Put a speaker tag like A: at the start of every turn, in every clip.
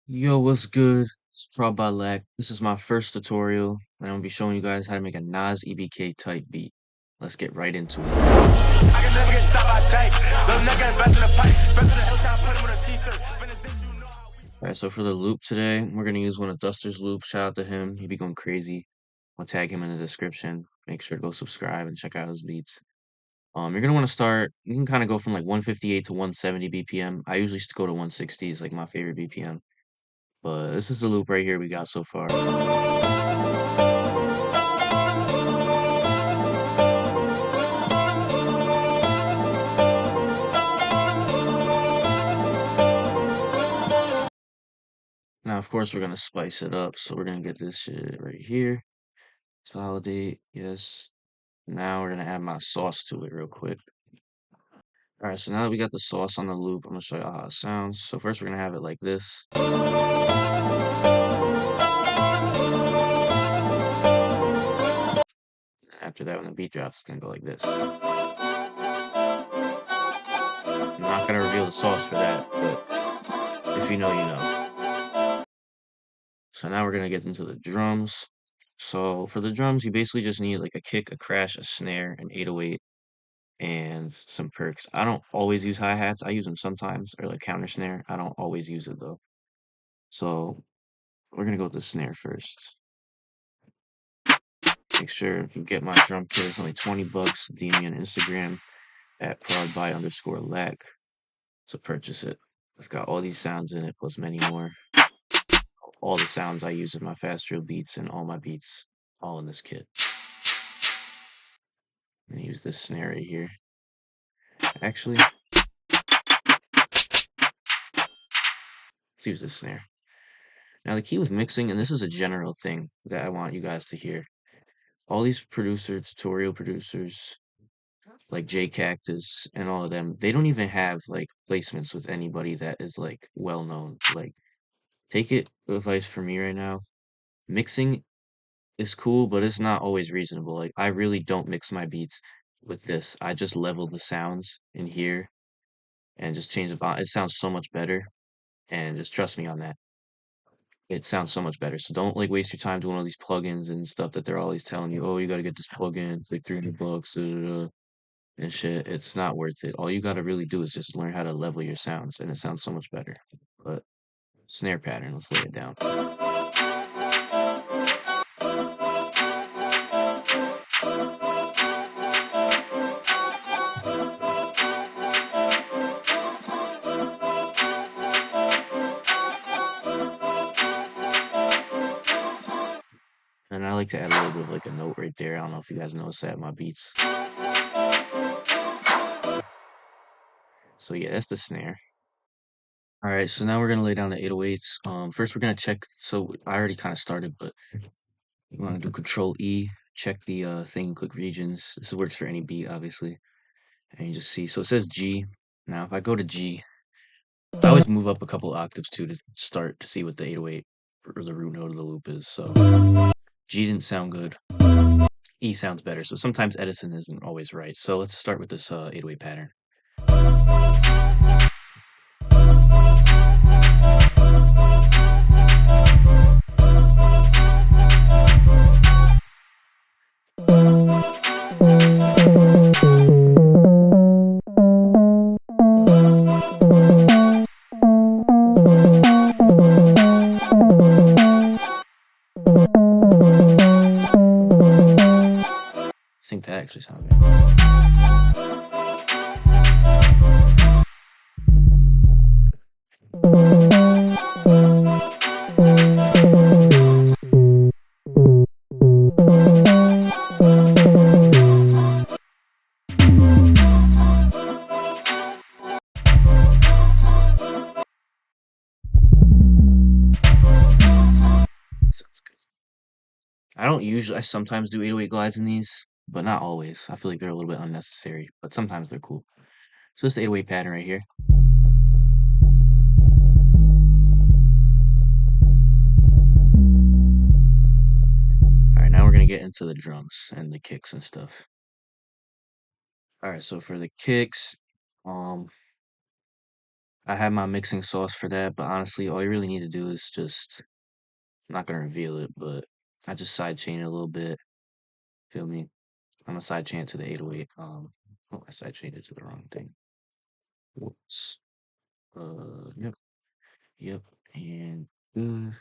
A: Yo, what's good? It's Proud by Lack. This is my first tutorial, and I'm gonna be showing you guys how to make a Nas EBK type beat. Let's get right into it. Alright, so for the loop today, we're gonna use one of Duster's loops. Shout out to him. He be going crazy. I'll tag him in the description. Make sure to go subscribe and check out his beats. You're gonna want to start. You can kind of go from like 158 to 170 BPM. I usually just go to 160 is like my favorite BPM. But this is the loop right here we got so far. Now, of course, we're gonna spice it up, so we're gonna get this shit right here. Validate, yes. Now we're gonna add my sauce to it real quick. Alright, so now that we got the sauce on the loop, I'm gonna show you how it sounds. So first we're gonna have it like this. After that, when the beat drops, it's gonna go like this. I'm not gonna reveal the sauce for that, but if you know, you know. So now we're gonna get into the drums. So for the drums, you basically just need like a kick, a crash, a snare, an 808, and some perks. I don't always use hi-hats. I use them sometimes, or like counter snare. I don't always use it though. So we're gonna go with the snare first. Make sure if you get my drum kit, it's only 20 bucks. DM me on Instagram at proudby_lack to purchase it. It's got all these sounds in it, plus many more. All the sounds I use in my fast drill beats and all my beats, all in this kit. I'm gonna use this snare right here. Actually, let's use this snare. Now the key with mixing, and this is a general thing that I want you guys to hear. All these tutorial producers, like J Cactus and all of them, they don't even have like placements with anybody that is like well known. Like, take it advice from me right now. Mixing is cool, but it's not always reasonable. Like, I really don't mix my beats with this. I just level the sounds in here and just change the volume. It sounds so much better, and just trust me on that. It sounds so much better. So don't like waste your time doing all these plugins and stuff that they're always telling you. Oh, you got to get this plugin. It's like 300 bucks. Da, da, da, and shit. It's not worth it. All you got to really do is just learn how to level your sounds, and it sounds so much better. But snare pattern, let's lay it down. And I like to add a little bit of like a note right there. I don't know if you guys notice that in my beats. So yeah, that's the snare. All right, so now we're gonna lay down the 808s. First we're gonna check. So I already kind of started, but you want to do Control E, check the thing, click regions. This works for any beat, obviously, and you just see. So it says G. Now if I go to G, I always move up a couple octaves too to start to see what the 808 or the root note of the loop is. So G didn't sound good. E sounds better. So sometimes Edison isn't always right. So let's start with this 808 pattern. I think that actually sounds good. Sounds good. I sometimes do 808 glides in these, but not always. I feel like they're a little bit unnecessary, but sometimes they're cool. So this is the 808 pattern right here. All right, now we're gonna get into the drums and the kicks and stuff. All right, so for the kicks, um, I have my mixing sauce for that, but honestly, all you really need to do is just, I'm not gonna reveal it, but I just sidechain it a little bit. Feel me? I'm gonna sidechain it to the 808. Oh, I sidechained it to the wrong thing. Whoops. Yep, yep, and good.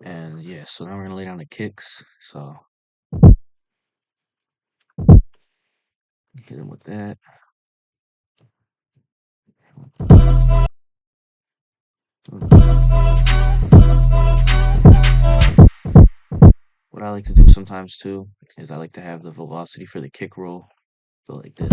A: And yeah, so now we're gonna lay down the kicks. So hit him with that. What I like to do sometimes too is I like to have the velocity for the kick roll go like this.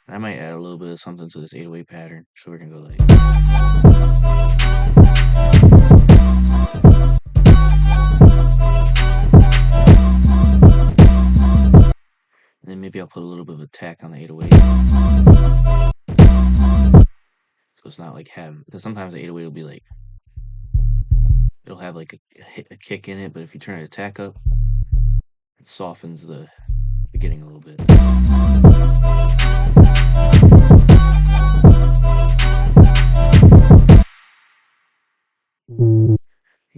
A: I might add a little bit of something to this 808 pattern, so we're gonna go like. And then maybe I'll put a little bit of attack on the 808. So it's not like heavy. Because sometimes the 808 will be like, it'll have like a kick in it, but if you turn the attack up, it softens the beginning a little bit.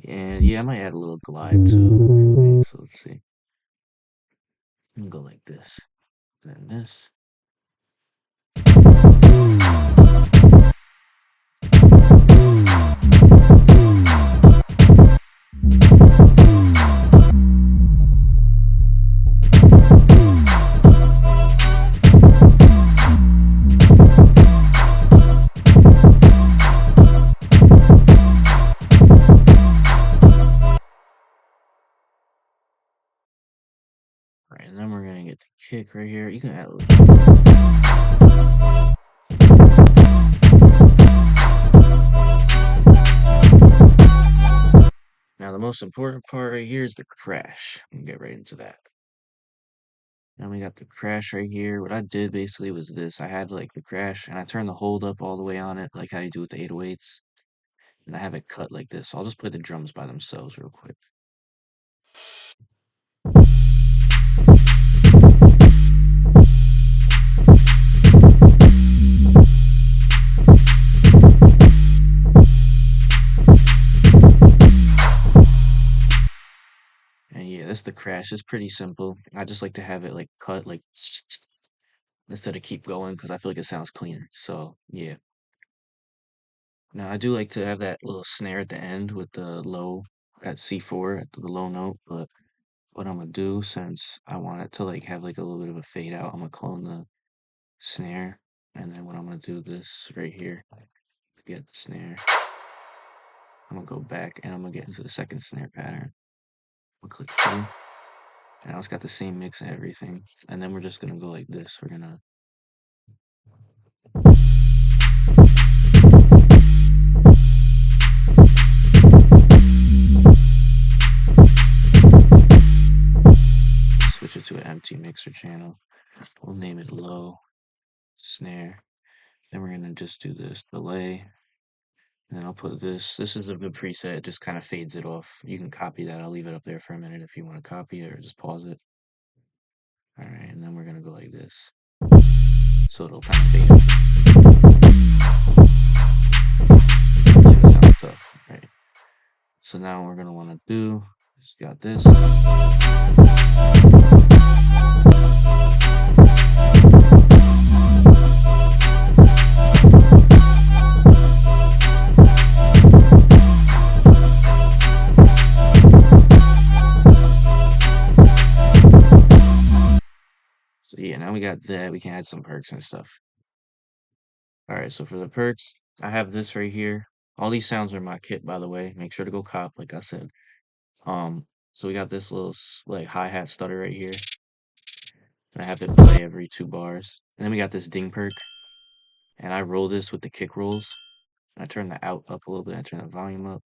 A: And yeah, I might add a little glide too. So let's see. I'm gonna go like this. Then this. Right, and then we're gonna get the kick right here. You can add a little. Now the most important part right here is the crash. I'm gonna get right into that. Now we got the crash right here. What I did basically was this. I had like the crash and I turned the hold up all the way on it, like how you do with the 808s. And I have it cut like this. I'll just play the drums by themselves real quick. And yeah, that's the crash. It's pretty simple. I just like to have it like cut like instead of keep going because I feel like it sounds cleaner. So yeah. Now I do like to have that little snare at the end with the low at C4 at the low note, but what I'm gonna do since I want it to like have like a little bit of a fade out, I'm gonna clone the snare, and then what I'm gonna do this right here, get the snare. I'm gonna go back and I'm gonna get into the second snare pattern. I'll click here. And now it's got the same mix and everything. And then we're just gonna go like this. We're gonna switch it to an empty mixer channel. We'll name it low snare. Then we're gonna just do this delay. And then I'll put this. This is a good preset. It just kind of fades it off. You can copy that. I'll leave it up there for a minute if you want to copy it or just pause it. All right, and then we're gonna go like this. So it'll kind of fade. Like that sounds tough, right? So now what we're gonna want to do is got this. So yeah, now we got that. We can add some perks and stuff. All right, so for the perks, I have this right here. All these sounds are in my kit, by the way. Make sure to go cop, like I said. So we got this little like hi-hat stutter right here. And I have it play every 2 bars. And then we got this ding perk. And I roll this with the kick rolls. And I turn the out up a little bit. I turn the volume up.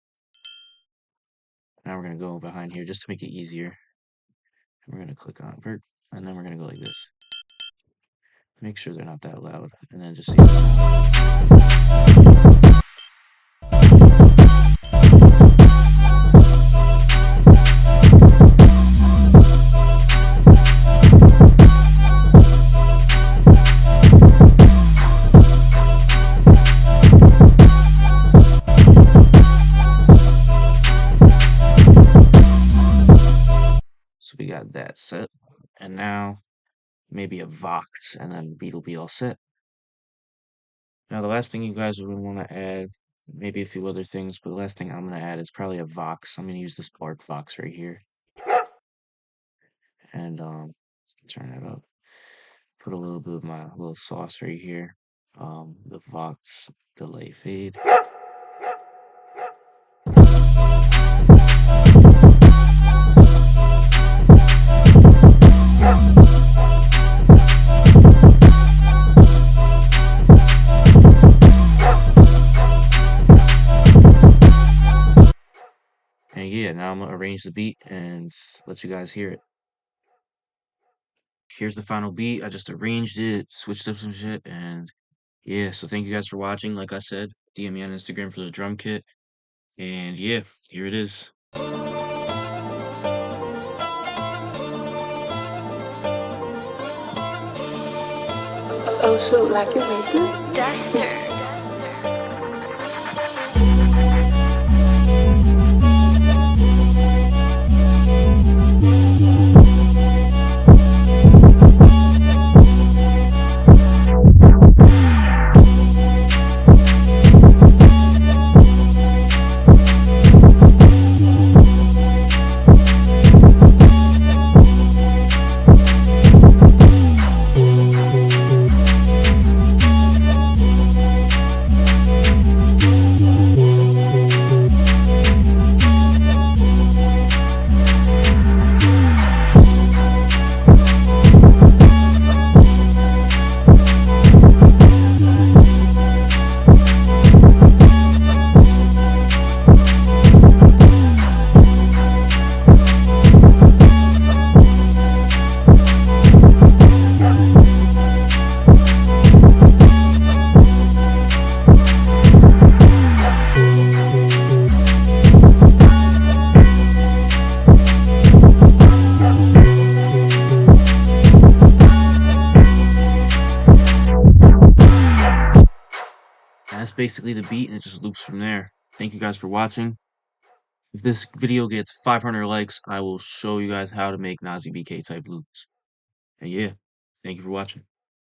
A: Now we're gonna go behind here just to make it easier. And we're gonna click on perk. And then we're gonna go like this. Make sure they're not that loud, and then just see the sound. So we got that set, and now maybe a Vox, and then beat will be all set. Now the last thing you guys are gonna want to add, maybe a few other things, but the last thing I'm gonna add is probably a Vox. I'm gonna use this Bark Vox right here, and turn it up. Put a little bit of my little sauce right here. The Vox delay fade. And yeah, now I'm gonna arrange the beat and let you guys hear it. Here's the final beat. I just arranged it, switched up some shit, and yeah, so thank you guys for watching. Like I said, DM me on Instagram for the drum kit. And yeah, here it is.
B: Oh shoot, like you made this? Duster.
A: That's basically the beat, and it just loops from there. Thank you guys for watching. If this video gets 500 likes, I will show you guys how to make Nas EBK type loops. And yeah, thank you for watching.